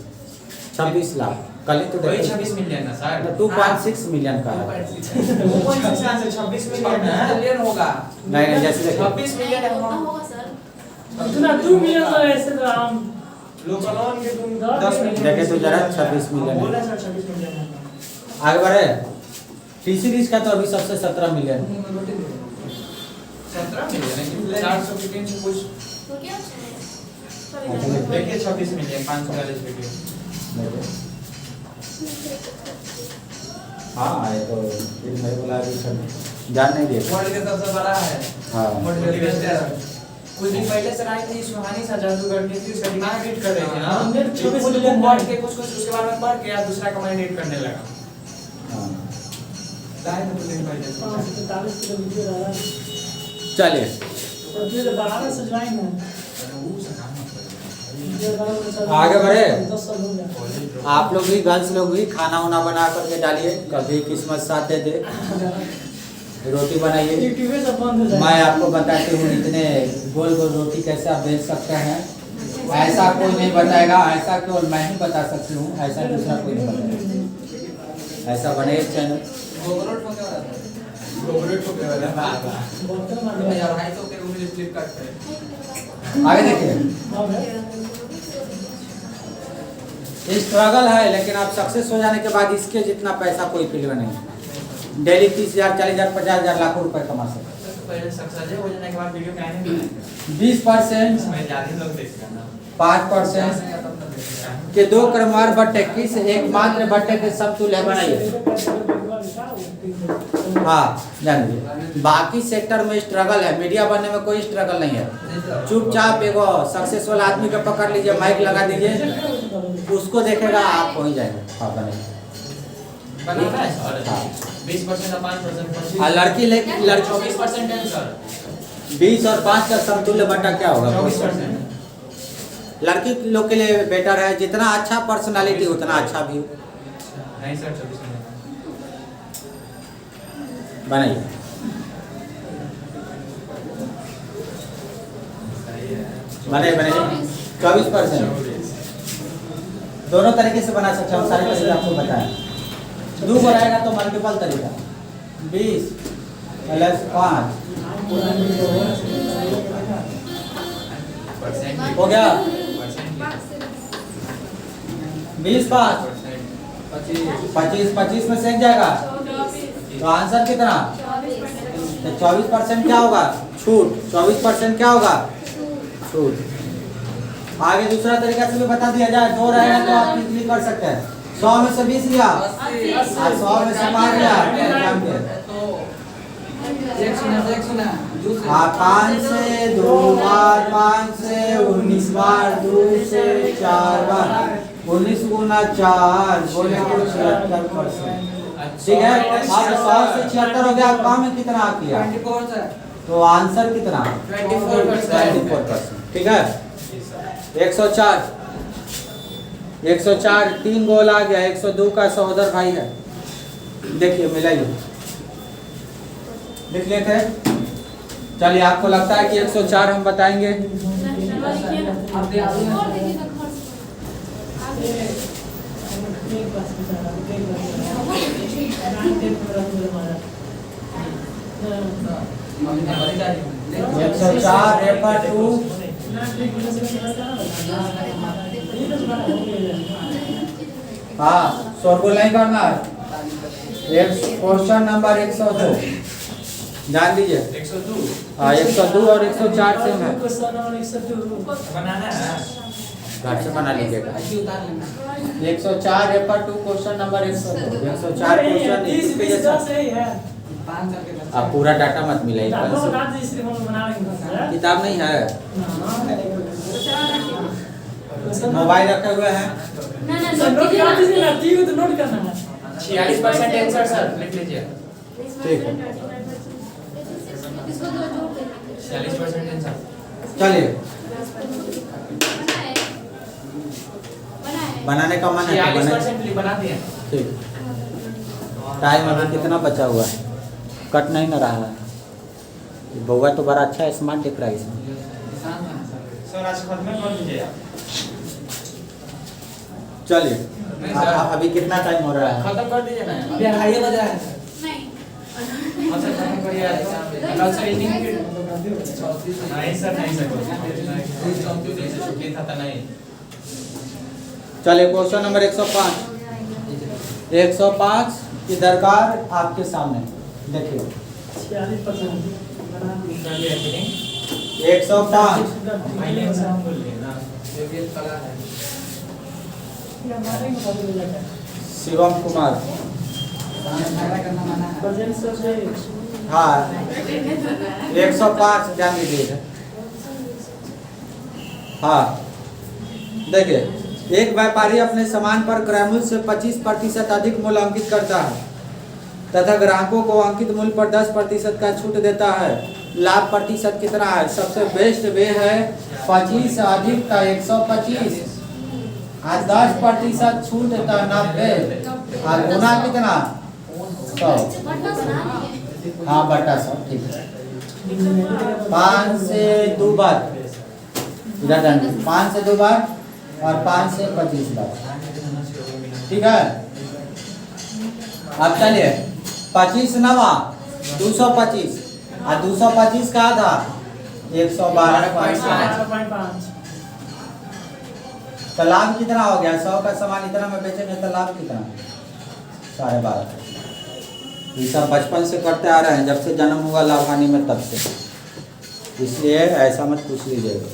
26 लाख कल ही तो वही देखो 26 मिलियन है सर 2.6 मिलियन का है। 26 मिलियन है मिलियन होगा नहीं जैसे देखो 26 मिलियन है कितना होगा सर इतना 2 मिलियन तो ऐसे तो हम लोकल ऑन के तुम 10 मिलियन देखे तो जरा 26 मिलियन बोल है। रहे सर 26 मिलियन है आगे बढ़े टी सीरीज का तो अभी सबसे 17 मिलियन 17 मिलियन है 400 की 300 कुछ तो क्या देखिए 26 मिलियन 540 वीडियो हाँ ये तो फिर मेरे को लगा कि जान नहीं दिए वर्ल्ड के सबसे बड़ा है हाँ मोटिवेशन कुछ दिन पहले सर आई थी सुहानी सा जादूगर की थी, उसका दिमाग एडिट कर रही थी ना, हाँ, मेरे 26 खुद मिलियन पढ़ के कुछ उसके बारे में पढ़ के यार दूसरा का मैं एडिट करने लगा। हाँ। लाए थे कुछ दिन पहले। 543 किलो वीडियो डाला। चलिए और फिर 12 से ज्वाइन है। आगे बढ़े। 10 साल हो गया। आप लोग भी गर्ल्स लोग भी खाना वाना बना करके डालिए, कभी किस्मत साथ दे दे, रोटी बनाइए। यूट्यूब पे सब बंद हो जाए। मैं आपको बताती हूँ इतने गोल गोल रोटी कैसे आप बेच सकते हैं, ऐसा कोई नहीं बताएगा, ऐसा केवल मैं ही बता सकती हूँ, ऐसा दूसरा कोई नहीं बताएगा। ऐसा बने चैनल गोगरोट को क्या होता है? गोबरेट को क्या वाला बाबा। बर्तन मार दिया। यार भाई तो के रूम में फ्लिपकार्ट पे। आगे देखिए। हाँ भाई। ये स्ट्रगल है, लेकिन आप सक्सेस हो जाने के बाद इसके जितना पैसा कोई फील्ड में नहीं। डेली 30,000 40,000 50,000 लाखों रुपए कमा सकते। पहले सक्सेस हो जाने के बाद वीडियो क्या नहीं बनाएंगे। 20% मैं ज्यादा लोग देखेगा ना। 5% के 2 क्रमवार बट्टे किस एकमात्र बट्टे के समतुल्य बनाइए। हाँ जानिए, बाकी सेक्टर में स्ट्रगल है, मीडिया बनने में कोई स्ट्रगल नहीं है। चुपचाप एगो सक्सेसफुल आदमी को पकड़ लीजिए, माइक लगा दीजिए, उसको देखेगा, आप हो ही जाएगा। हाँ बने बनाना है सर। 20% और 5%। और लड़की 24% है सर। 20 और 5 का समतुल्य बट्टा क्या होगा? 24%। लड़की लोग के लिए बेटर है, जितना अच्छा पर्सनालिटी उतना अच्छा व्यू। नहीं सर 24% बनाइए। बने 24%। दोनों तरीके से बना सकते हैं, हम सारे तरीके आपको बताएं। 2 को रहेगा तो मल्टीपल तरीका 20 प्लस 5 हो गया 20 5 25 में सेक जाएगा, तो आंसर कितना? तो 24% क्या होगा? छूट। 24% क्या होगा? छूट। आगे दूसरा तरीका से भी बता दिया जाए, 2 रहेगा तो आप इजीली कर सकते हैं। 100 में से 20 लिया, 100 में से 5 लिया, एग्जाम के। एक सुना दूसरा। हाँ 5 से 2 बार, 5 से 19 बार, 2 से 4 बार, 19 गुना 4 बोले तो 76%। ठीक है, अब 100 से 76 हो गया, काम में कितना आ किया? 24 सर। तो आंसर कितना? 24%। ठीक है, 104 3 गोल आ गया। 102 का सहोदर भाई है, देखिए मिलाइए, लिख लेते हैं। चलिए, आपको लगता है कि 104 हम बताएंगे? आप दे एक 104 रेफर टू। हाँ शोरगुल नहीं करना है। क्वेश्चन नंबर 102 ध्यान दीजिए। 102। हाँ 102 और 104 सेम है, बनाना है घर से बना लीजिएगा। उतार लेना। 104 refer to question number 102। 104 question आप पूरा डाटा मत मिलाइए, किताब नहीं है, मोबाइल रखे हुए हैं। 46% आंसर सर लिख लीजिए। ठीक है, 46% आंसर। चलिए बनाने का मन है तो बना। 46% बना दिए। ठीक, टाइम अभी कितना बचा हुआ है? कट नहीं ना रहा है। बउआ तो बड़ा अच्छा स्मार्ट दिख रहा है इसमें। सर आज खत्म कर दीजिए। चलिए अभी कितना टाइम हो रहा है? खत्म कर दीजिए ना। अभी 2:30 बज रहा है सर। नहीं हाँ सर खत्म करिए। कल से इवनिंग नहीं सर, नहीं सर छुट्टी था तो नहीं। चलिए क्वेश्चन नंबर 105। 105 की दरकार आपके सामने देखिए। 105 पहले आंसर हम बोल लिए ना। फेवरेट कलर है। शिवम कुमार। फायदा करना मना है। हाँ 105 ध्यान दीजिएगा। हाँ देखिए, एक व्यापारी अपने सामान पर क्रय मूल्य से 25% अधिक मूल्य अंकित करता है तथा ग्राहकों को अंकित मूल्य पर 10% का छूट देता है। लाभ प्रतिशत कितना है? सबसे बेस्ट वे है 25 अधिक का 125 और 10% छूट देता 90 और गुना कितना 100। हाँ बटा 100 ठीक है। 5 से 2 बार इधर डालिए, 5 से 2 बार और 5 से 25 बार, ठीक है। अब चलिए 25 नवा 225 और 225 का था 112.5। तो लाभ कितना हो गया? 100 का सामान इतना में बेचेंगे तो लाभ कितना? 12.5। ये सब बचपन से करते आ रहे हैं, जब से जन्म हुआ लाभानी में तब से, इसलिए ऐसा मत पूछ लीजिएगा।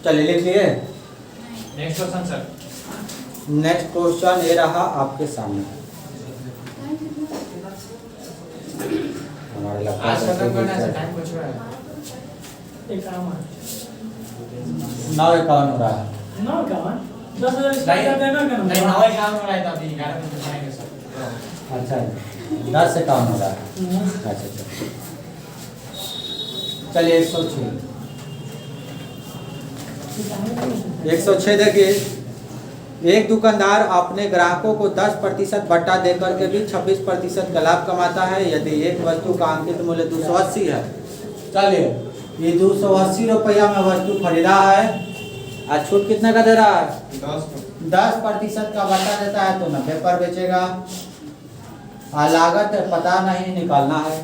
चलिए लिख लिए। Next question sir. Next question ये रहा आपके सामने। हमारे आज खत्म करना है, टाइम कुछ रहा है। एक काम है 9:51 हो रहा है। 9:51 10,000 स्टार्ट कर देना क्या? नहीं 9:51 हो रहा है तो अभी 11 बजे बनाएंगे सर। अच्छा 10 से कम हो रहा है। अच्छा चलिए 106 देखिए, एक दुकानदार अपने ग्राहकों को 10% बट्टा देकर के भी 26% का लाभ कमाता है यदि एक वस्तु का अंकित मूल्य 280 है। चलिए ये 280 रुपया में वस्तु खरीदा है और छूट कितने का दे रहा है? 10% का बट्टा देता है तो 90 पर बेचेगा। और लागत पता नहीं निकालना है।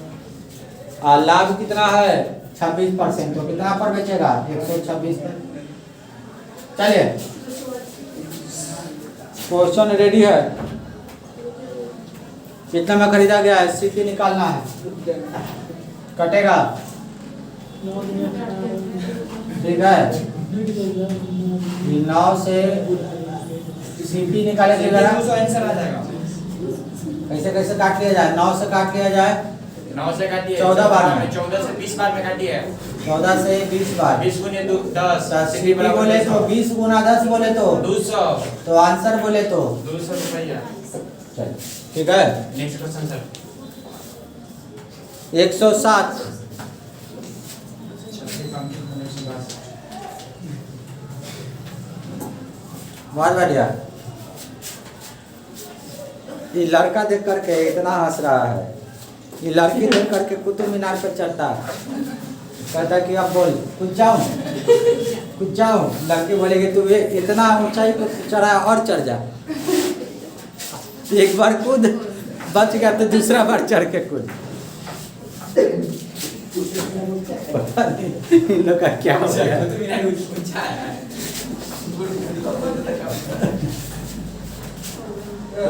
और लाभ कितना है? 26%, तो कितना पर बेचेगा? 126 पर। चलिए क्वेश्चन रेडी है। कितना में खरीदा गया है? सीपी निकालना है, कटेगा ठीक है। 9 से सीपी निकाले आंसर आ जाएगा। कैसे कैसे काट लिया जाए? 9 से काट लिया जाए 9 से काटिए 14 बार में। 14 से 20 बार में काटिए। 14 से 20 बार 20 गुने 10 सीपी बोले तो 20 गुना 10 बोले तो 200 तो आंसर बोले तो 200 रुपया। चलिए ठीक है। Next question sir. 107 बहुत बढ़िया। ये लड़का देख करके इतना हंस रहा है, ये लड़की देख करके कुतुब मीनार पर चढ़ता है, कहता कि अब बोल कुछ जाओ कुछ जाओ। लड़की बोलेगी तू ये इतना ऊंचाई पे चढ़ा और चढ़ जा। एक बार कूद बच गया तो दूसरा बार चढ़ के कूद। पता नहीं इन लोग का क्या हो गया।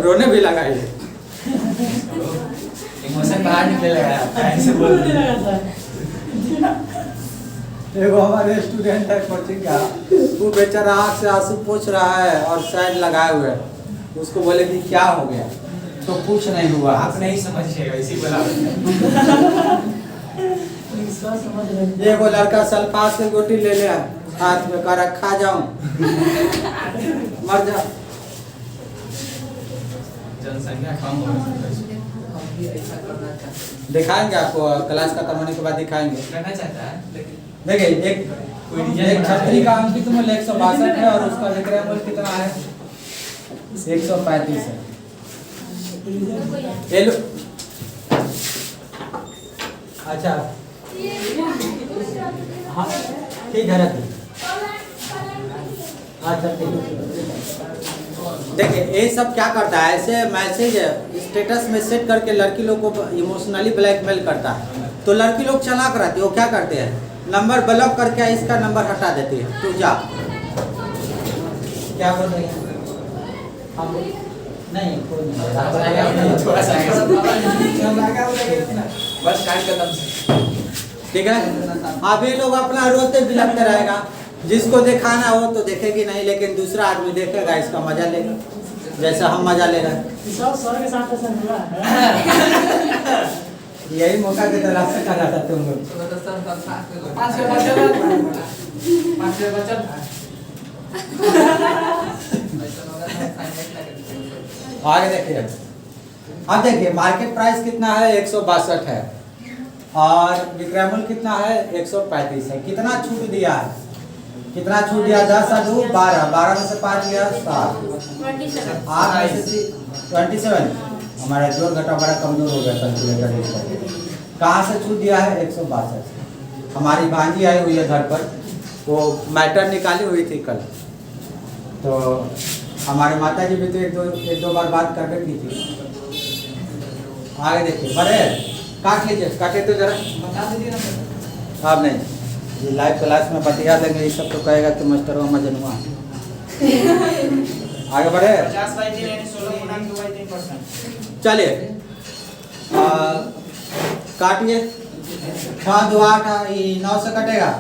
रोने भी लगा ये। इमोशन बाहर निकले लगा ऐसे बोल एगो हमारे स्टूडेंट है कोचिंग का, वो बेचारा आँख से आंसू पोंछ रहा है और साइड लगाए हुए है। उसको बोले कि क्या हो गया, तो कुछ नहीं हुआ। आप नहीं समझिएगा इसी बोला। ये वो लड़का सल्फास से गोटी ले लिया हाथ में, कह रहा खा जाऊं मर जा। जनसंख्या कम हो रही है। दिखाएंगे आपको, क्लास खत्म होने के बाद दिखाएंगे। करना चाहता है लेकिन देखिए एक छतरी का अंकित मूल्य 162 है और उसका विक्रय मूल्य कितना है? 135 है। ये लो अच्छा हाँ ठीक है रखिए। अच्छा ठीक है। देखिए ये सब क्या करता है, ऐसे मैसेज स्टेटस में सेट करके लड़की लोग को इमोशनली ब्लैकमेल करता है। तो लड़की लोग चालाक रहती है, वो क्या करते हैं नंबर ब्लॉक करके इसका नंबर हटा देती है। तू जा क्या बोल रही है? नहीं कोई नहीं, थोड़ा सा बस स्टार्ट कर दम से। ठीक है। अभी लोग अपना रोते बिलखते रहेगा जिसको दिखाना वो तो देखेगी नहीं, लेकिन दूसरा आदमी देखेगा, इसका मजा लेगा, जैसा हम मजा ले रहे हैं। सब सर के साथ ऐसा हुआ है। यही मौका की तलाश से कर रहा था तुम लोग। पाँच के बचत आगे देखिए, अब देखिए मार्केट प्राइस कितना है 162 है और विक्रय मूल्य कितना है 135 है। कितना छूट दिया है, कितना छूट दिया? 10 और 2 12, 12 में से 5 गया 7, 8 में से 27। हमारा जोड़ घटा बड़ा कमजोर हो गया कैलकुलेटर। कहाँ से छूट दिया है 162। हमारी भांजी आई हुई है घर पर, वो मैटर निकाली हुई थी कल, तो हमारे माता जी भी तो एक दो बार बात कर की थी। आगे देखिए, बड़े काट लीजिए, काटे तो जरा बता दीजिए ना। आप नहीं, ये लाइव क्लास में बतिया देंगे, ये सब तो कहेगा कि मास्टर वो मजनुआ। आगे बढ़े, 50/3 यानी 16.2/3%। चलिए काटिए। 6 2 8 9 से कटेगा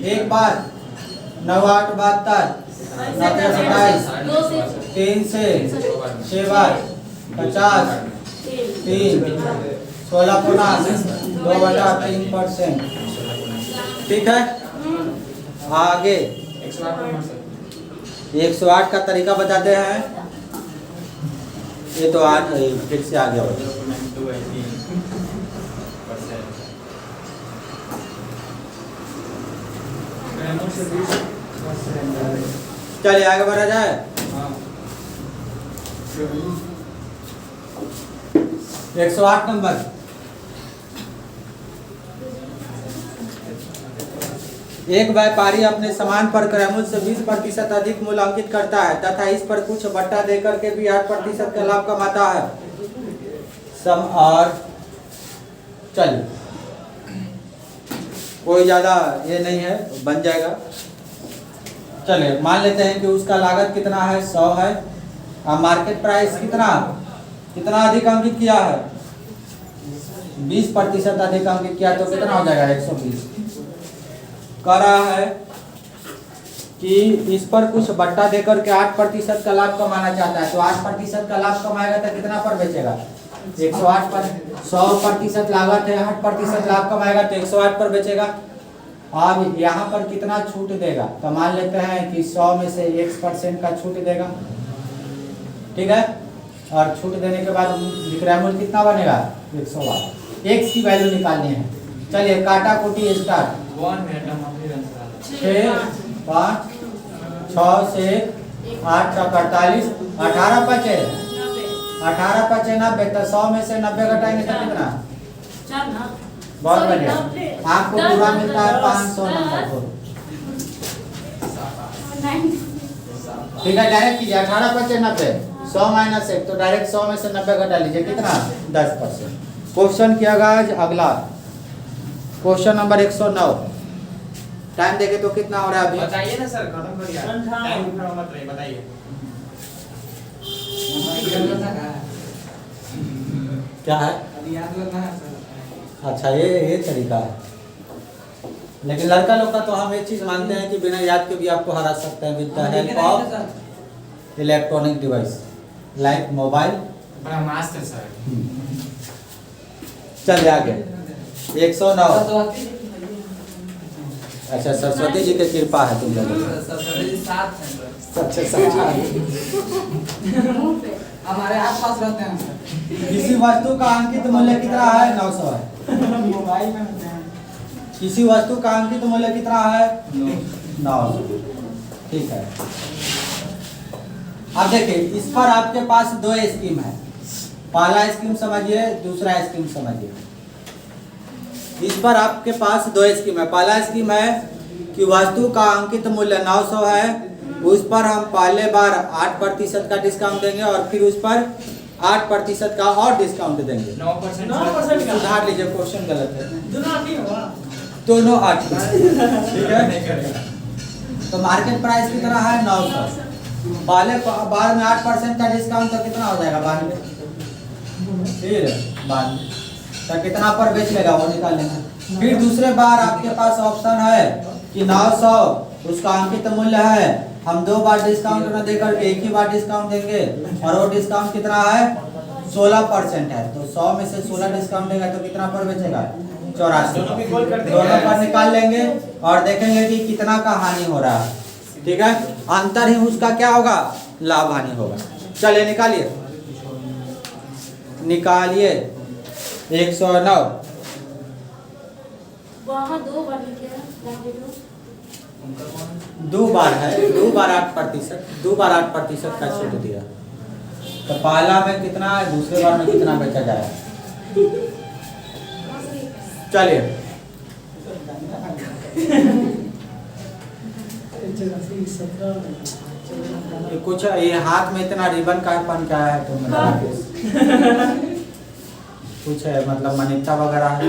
एक बार, 9 8 72, 9 27, 3 से 6 बार 50, 3 16 2/3%। ठीक है, आगे 108 का तरीका बताते हैं। ये तो आज फिर से आ गया। चलिए आगे बढ़ा जाए। 108 नंबर, एक व्यापारी अपने सामान पर क्रय मूल्य से 20% अधिक मूल्य अंकित करता है तथा इस पर कुछ बट्टा देकर के भी 8% का लाभ कमाता है। और चलिए, कोई ज्यादा ये नहीं है, बन जाएगा। चलिए मान लेते हैं कि उसका लागत कितना है 100 है और मार्केट प्राइस कितना अधिक अंकित किया है 20% अधिक अंकित किया, तो कितना हो जाएगा 120। कह रहा है कि इस पर कुछ बट्टा देकर के 8% का लाभ कमाना चाहता है, तो 8% का लाभ कमाएगा तो कितना पर बेचेगा 108 पर। 100% लागत है, 8% लाभ कमाएगा तो 108 पर बेचेगा। अब यहाँ पर कितना छूट देगा, तो मान लेते हैं कि 100 में से 1% का छूट देगा, ठीक है। और छूट देने के बाद विक्रय मूल्य कितना बनेगा 108। एक्स की वैल्यू निकालनी है। चलिए काटा कोटी स्टार्ट। 6 5 6 से 8 का 48, 18 बचे, 18 बचे 90, तो 100 में से 90 घटाएंगे तो कितना? बहुत बढ़िया, आपको पूरा मिलता है 500 नंबर। ठीक है, डायरेक्ट कीजिए। 18 बचे 90, 100 माइनस 1, तो डायरेक्ट 100 में से 90 घटा लीजिए, कितना 10%। क्वेश्चन किया गया अगला, क्वेश्चन नंबर 109। टाइम देखे तो कितना हो रहा है अभी? बताइए ना सर, खत्म करिए। टाइम खत्म मत रहिए, बताइए। क्या है? अभी याद करना है सर। अच्छा, ये तरीका है। लेकिन लड़का लोग का तो हम एक चीज मानते हैं कि बिना याद के भी आपको हरा सकते हैं with the help of electronic device like mobile. बड़ा मस्त है सर। चलिए आगे 109। अच्छा, सरस्वती जी की कृपा है तुम लोगों पर। सबसे सच्चा हमारे आसपास रहते हैं सर। किसी वस्तु का अंकित मूल्य कितना है 900 है। मोबाइल में होते हैं। किसी वस्तु का अंकित मूल्य कितना है 900। ठीक है, अब देखिए इस पर आपके पास 2 स्कीम है। पहला स्कीम समझिए, दूसरा स्कीम समझिए। इस पर आपके पास 2 स्कीम है। पहला स्कीम है कि वस्तु का अंकित मूल्य 900 है, उस पर हम पहले बार 8% का डिस्काउंट देंगे और फिर उस पर 8% का और डिस्काउंट देंगे। 9% का। सुधार लीजिए, क्वेश्चन गलत है। दोनों 8। ठीक है, तो मार्केट प्राइस कितना है 900। पहले बार में 8% का डिस्काउंट तो कितना हो जाएगा 92। फिर 92 तो कितना पर बेच लेगा वो निकाल लेंगे। फिर दूसरे बार आपके पास ऑप्शन है कि 900 उसका अंकित मूल्य है, हम 2 बार डिस्काउंट न देकर के एक ही बार डिस्काउंट देंगे, और वो डिस्काउंट कितना है 16% है, तो 100 में से 16 डिस्काउंट देगा तो कितना पर बेचेगा 84। दोनों पर निकाल लेंगे और देखेंगे कि कितना का हानि हो रहा है। ठीक है, अंतर ही उसका क्या होगा, लाभ हानि होगा। चलिए निकालिए 109। वहाँ 2 बार लिखे हैं, 2 बार है, 2 बार 8%, 2 बार 8% का छूट दिया, तो पहला में कितना है, दूसरे बार में कितना बेचा जाएगा। चलिए कुछ ये हाथ में इतना रिबन का पन क्या है, तो कुछ है मतलब मनीषा वगैरह है।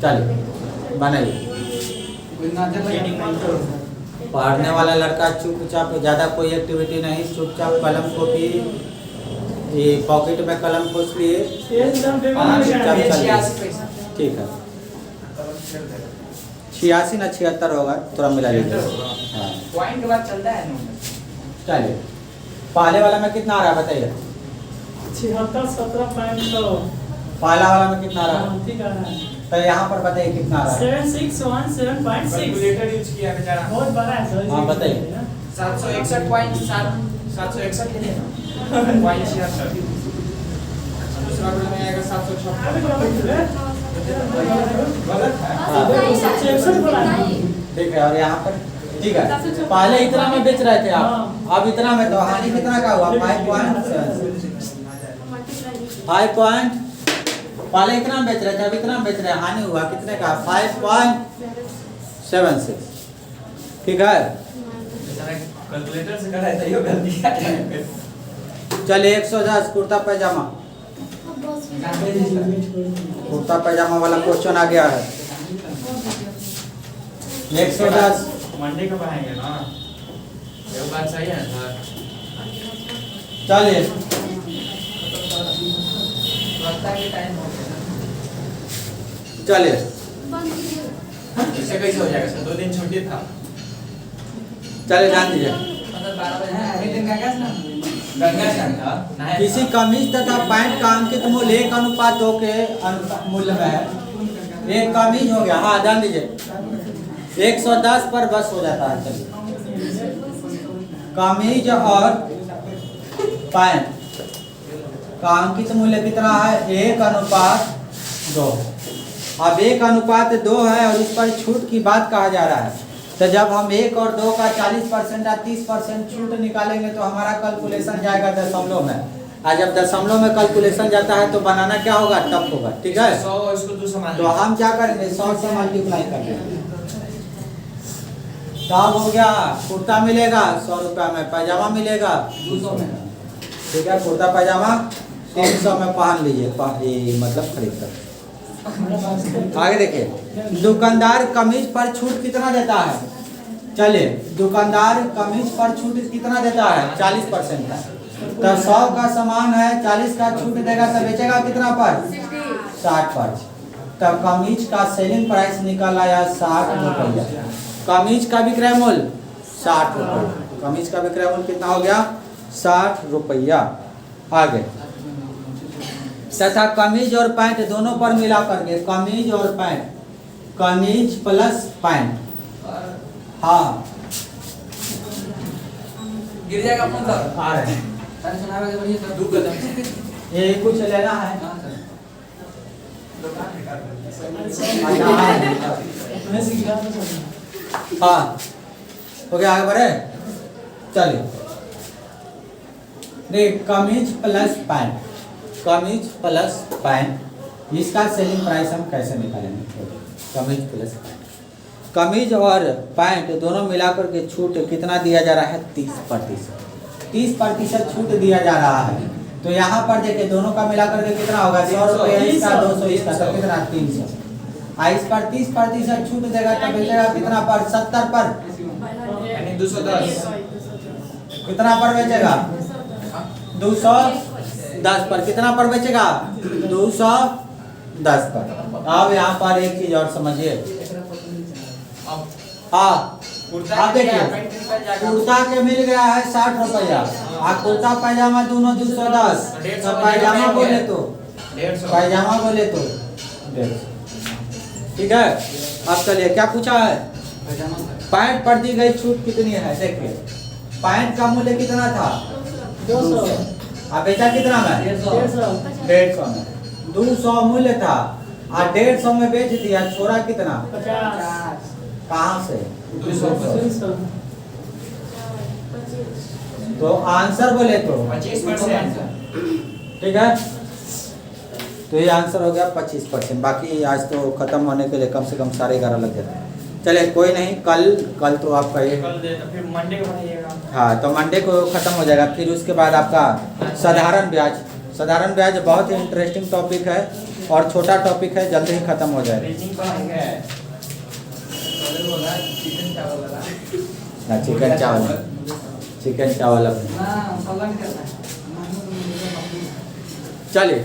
चलिए बनाइए। पढ़ने वाला लड़का चुपचाप, ज़्यादा कोई एक्टिविटी नहीं, चुपचाप कलम कॉपी ये पॉकेट में कलम खोस लिए, ठीक है 86 ना 76 होगा, थोड़ा मिला लीजिए। हाँ पॉइंट के बाद चलता है नंबर। चलिए पहले वाला में कितना आ रहा है बताइए। 76 17.100 पहला वाला में कितना आ रहा है, ठीक है। तो यहाँ पर बताइए कितना आ रहा है। 7617.6 कैलकुलेटर यूज किया बेचारा। बहुत बड़ा है सर। हाँ, बताइए। 761.7 761 के लिए पॉइंट 76। दूसरा वाला में आएगा 756। गलत है। हाँ। 761 बोला है। ठीक है, और यहाँ पर ठीक है, पहले इतना में बेच रहे थे आप, अब इतना में, तो हानि कितना का हुआ 5 पहले इतना में बेच रहे थे, अब इतना में बेच रहे हैं, हानि हुआ कितने का 5.76। ठीक है, कैलकुलेटर से कर रहा था, ये गलती है। चलिए 110 कुर्ता पैजामा, कुर्ता पैजामा वाला क्वेश्चन आ गया है। 110 मंडे का पढ़ाएंगे ना, ये बात सही है सर। चलिए लगता है कि टाइम हो गया। चलिए इससे कैसे हो जाएगा सर, 2 दिन छुट्टी था। चलिए ध्यान दीजिए, मतलब 12 बजे एक दिन का क्या ना गंगा स्नान था। किसी कमीज तथा पैंट का अंकित मूल्य 1:2 के मूल्य में है। एक कमीज हो गया, हाँ ध्यान दीजिए 110 पर बस हो जाता है। चलिए कमीज और पैंट का अंकित मूल्य कितना है 1:2। अब 1:2 है और इस पर छूट की बात कहा जा रहा है, तो जब हम 1 और 2 का 40% या 30% छूट निकालेंगे तो हमारा कैलकुलेशन जाएगा दशमलव में, और जब दशमलव में कैलकुलेशन जाता है तो बनाना क्या होगा, टफ होगा। ठीक है, 100 इसको 2 समान। तो हम क्या करेंगे 100 से मल्टीप्लाई करेंगे, तब हो गया कुर्ता मिलेगा 100 रुपया में, पैजामा मिलेगा 200 में। ठीक है, कुर्ता पैजामा 300 में पहन लीजिए, मतलब खरीद कर। आगे देखिए, दुकानदार कमीज पर छूट कितना देता है। चलिए दुकानदार कमीज पर छूट कितना देता है 40% है, तो 100 का सामान है 40 का छूट देगा तो बेचेगा कितना पर 60 पर। तब कमीज का सेलिंग प्राइस निकाला या 60 रुपया, कमीज का विक्रय मूल्य 60 रुपया, कमीज का विक्रय मूल्य कितना हो गया 60 रुपया। आगे तथा कमीज और पैंट दोनों पर मिला करके, कमीज और पैंट, कमीज प्लस पैंट, हाँ गिर जाएगा फोन सर। आ रहे हैं, सर सुनावे के बढ़िया सर 2 कदम। ये कुछ लेना है। मैं सीख रहा था सर। हाँ हो गया, आगे बढ़े। चलिए देख, कमीज प्लस पैंट, कमीज प्लस पैंट, इसका सेलिंग प्राइस हम कैसे निकालेंगे। कमीज प्लस पैंट, कमीज और पैंट दोनों मिलाकर के छूट कितना दिया जा रहा है 30%। 30% छूट दिया जा रहा है, तो यहाँ पर देखिए दोनों का मिलाकर के कितना होगा 100 रुपये इसका, 200 इसका, तो कितना 300। इस पर 30% छूट देगा तो बेचेगा कितना पर 70 पर, यानी 210। कितना पर बेचेगा 210 पर, कितना पर बेचेगा 10 पर। अब यहाँ पर एक चीज और समझिए, अब हाँ कुर्ता आप देखिए, पैंट ट्रिपल जाएगा। कुर्ता के मिल गया है 60 रुपया, और कुर्ता पैजामा दोनों 210, तो पैजामा बोले तो 150। पैजामा बोले तो 150। ठीक है, अब चलिए क्या पूछा है, पैंट पर दी गई छूट कितनी है। देखिए पैंट का मूल्य कितना था, 200, आप बेचा कितना में, 150, 150 में। 200 मूल्य था और 150 में बेच दिया, छोड़ा कितना, 50, कहाँ से, 200, तो आंसर बोले तो 25%। ठीक है, तो ये आंसर हो गया 25%। बाकी आज तो खत्म होने के लिए कम से कम 11:30 लग जाते हैं। चले कोई नहीं, कल तो आपका ये, कल दे तो फिर मंडे को बनाइएगा। हाँ तो मंडे को खत्म हो जाएगा। फिर उसके बाद आपका साधारण ब्याज, साधारण ब्याज बहुत ही इंटरेस्टिंग टॉपिक है और छोटा टॉपिक है, जल्दी ही खत्म हो जाएगा। रीजनिंग पढ़ाएंगे। कल बोला चिकन चावल वाला। ना चिकन चावल, चिकन चावल अपने हाँ, पलंग करना है। चलिए